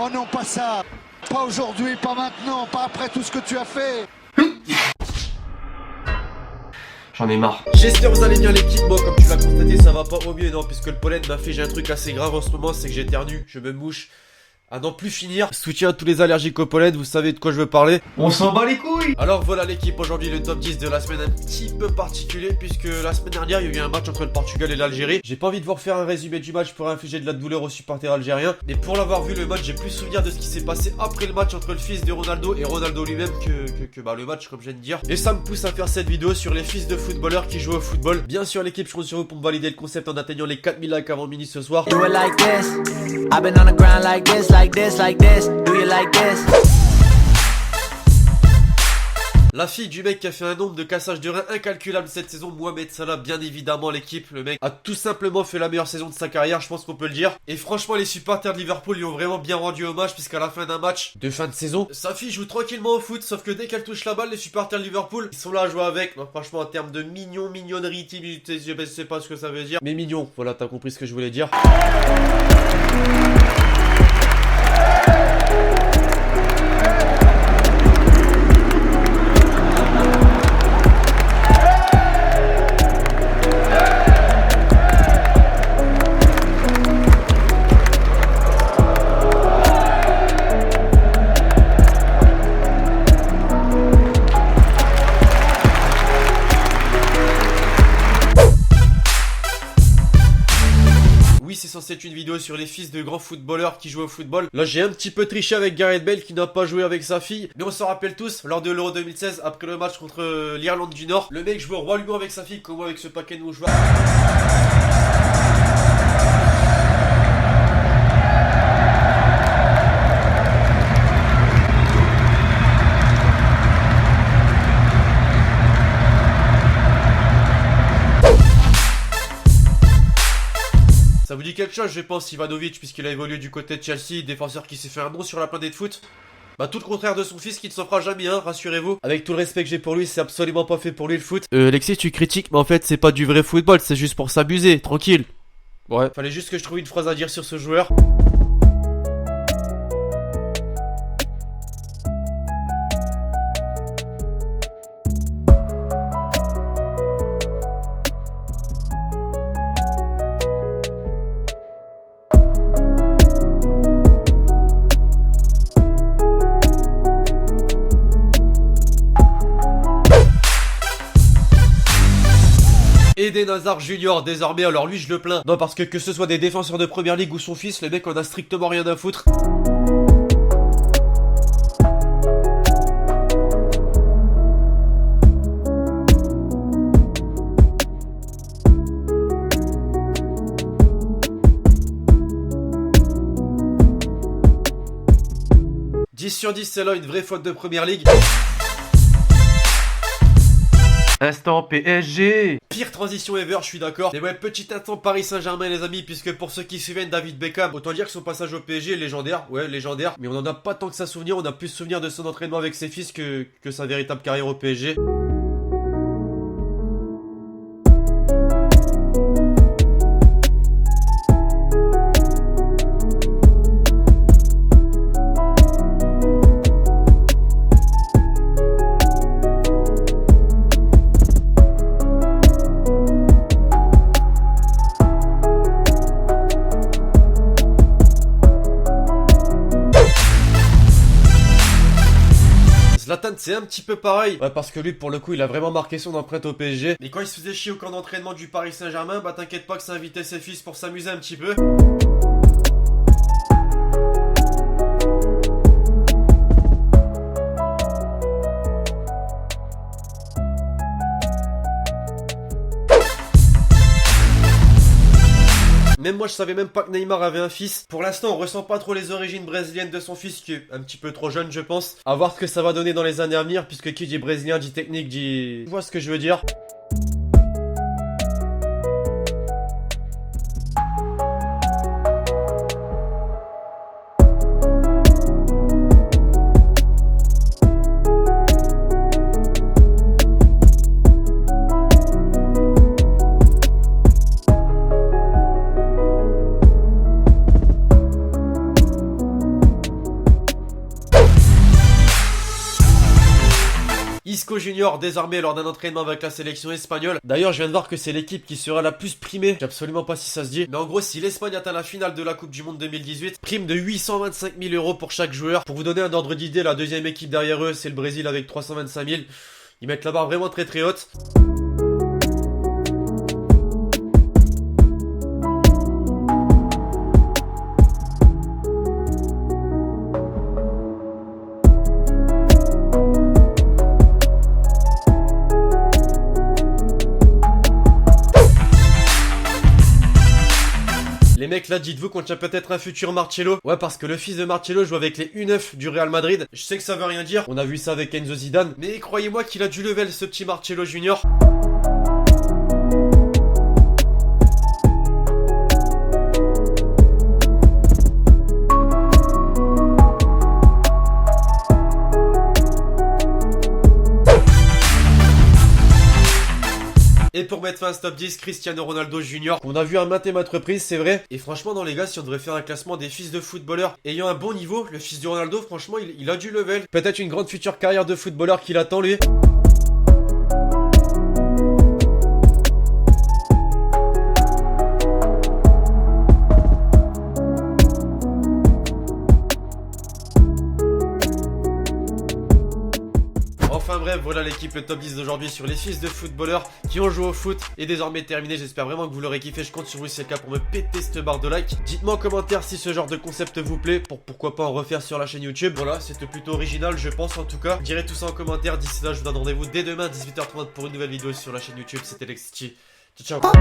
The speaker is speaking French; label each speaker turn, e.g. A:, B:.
A: Oh non, pas ça. Pas aujourd'hui, pas maintenant, pas après tout ce que tu as fait.
B: J'en ai marre.
C: J'espère que vous allez bien l'équipe. Moi comme tu l'as constaté ça va pas au mieux, non, puisque le pollen m'a fait, j'ai un truc assez grave en ce moment, c'est que j'éternue, je me mouche à n'en plus finir. Soutien à tous les allergiques au pollen, vous savez de quoi je veux parler.
B: On s'en bat les couilles.
C: Alors voilà l'équipe, aujourd'hui le top 10 de la semaine un petit peu particulier, puisque la semaine dernière il y a eu un match entre le Portugal et l'Algérie. J'ai pas envie de vous refaire un résumé du match pour infliger de la douleur aux supporters algériens, mais pour l'avoir vu le match, j'ai plus souvenir de ce qui s'est passé après le match entre le fils de Ronaldo et Ronaldo lui-même que le match, comme je viens de dire. Et ça me pousse à faire cette vidéo sur les fils de footballeurs qui jouent au football. Bien sûr l'équipe, je compte sur vous pour me valider le concept en atteignant les 4000 likes avant midi ce soir.
D: Do it like this. I've been on the ground like this, like this, like this. Do you like this?
C: La fille du mec qui a fait un nombre de cassages de reins incalculable cette saison, Mohamed Salah, bien évidemment l'équipe. Le mec a tout simplement fait la meilleure saison de sa carrière, je pense qu'on peut le dire. Et franchement les supporters de Liverpool lui ont vraiment bien rendu hommage, puisqu'à la fin d'un match de fin de saison, sa fille joue tranquillement au foot, sauf que dès qu'elle touche la balle, les supporters de Liverpool, ils sont là à jouer avec. Donc franchement en termes de mignonnerie, je sais pas ce que ça veut dire, mais mignon, voilà, t'as compris ce que je voulais dire. C'est censé être une vidéo sur les fils de grands footballeurs qui jouent au football. Là j'ai un petit peu triché avec Gareth Bale qui n'a pas joué avec sa fille, mais on s'en rappelle tous, lors de l'Euro 2016, après le match contre l'Irlande du Nord, le mec jouait au roi Lion avec sa fille, comme moi avec ce paquet de mouchoirs. Ça vous dit quelque chose, je pense, Ivanovic, puisqu'il a évolué du côté de Chelsea, défenseur qui s'est fait un nom sur la planète foot. Bah tout le contraire de son fils qui ne s'en fera jamais un, rassurez-vous. Avec tout le respect que j'ai pour lui, c'est absolument pas fait pour lui le foot. Alexis, tu critiques, mais en fait c'est pas du vrai football, c'est juste pour s'amuser, tranquille. Ouais, fallait juste que je trouve une phrase à dire sur ce joueur. Eden Hazard Junior désormais, alors lui je le plains. Non parce que ce soit des défenseurs de première ligue ou son fils, le mec en a strictement rien à foutre. « 10 sur 10 c'est là une vraie faute de première ligue.
B: Instant PSG.
C: Pire transition ever, je suis d'accord. Mais ouais, petit instant Paris Saint-Germain les amis, puisque pour ceux qui se souviennent David Beckham, autant dire que son passage au PSG est légendaire, ouais légendaire, mais on en a pas tant que ça souvenir, on a plus souvenir de son entraînement avec ses fils que sa véritable carrière au PSG. Zlatan c'est un petit peu pareil. Ouais parce que lui pour le coup il a vraiment marqué son empreinte au PSG. Mais quand il se faisait chier au camp d'entraînement du Paris Saint-Germain, bah t'inquiète pas que ça invitait ses fils pour s'amuser un petit peu. Même moi je savais même pas que Neymar avait un fils. Pour l'instant on ressent pas trop les origines brésiliennes de son fils, qui est un petit peu trop jeune je pense. À voir ce que ça va donner dans les années à venir, puisque qui dit brésilien dit technique dit... Tu vois ce que je veux dire. Isco Junior, désormais lors d'un entraînement avec la sélection espagnole. D'ailleurs, je viens de voir que c'est l'équipe qui sera la plus primée. Je sais absolument pas si ça se dit. Mais en gros, si l'Espagne atteint la finale de la Coupe du Monde 2018, prime de 825 000 € pour chaque joueur. Pour vous donner un ordre d'idée, la deuxième équipe derrière eux, c'est le Brésil avec 325 000. Ils mettent la barre vraiment très très haute. Les mecs là, dites-vous qu'on tient peut-être un futur Marcelo. Ouais, parce que le fils de Marcelo joue avec les U9 du Real Madrid. Je sais que ça veut rien dire, on a vu ça avec Enzo Zidane, mais croyez-moi qu'il a du level ce petit Marcelo Junior. Et pour mettre fin à ce top 10, Cristiano Ronaldo Junior, qu'on a vu à maintes et maintes reprises, c'est vrai. Et franchement, dans les gars, si on devrait faire un classement des fils de footballeurs ayant un bon niveau, le fils de Ronaldo, franchement, il a du level. Peut-être une grande future carrière de footballeur qui l'attend, lui. Enfin bref, voilà l'équipe, le top 10 d'aujourd'hui sur les fils de footballeurs qui ont joué au foot est désormais terminé. J'espère vraiment que vous l'aurez kiffé. Je compte sur vous si c'est le cas pour me péter cette barre de like. Dites-moi en commentaire si ce genre de concept vous plaît, pour pourquoi pas en refaire sur la chaîne YouTube. Voilà, c'était plutôt original, je pense en tout cas. Direz tout ça en commentaire. D'ici là, je vous donne rendez-vous dès demain 18h30 pour une nouvelle vidéo sur la chaîne YouTube. C'était Lexity. Ciao, ciao.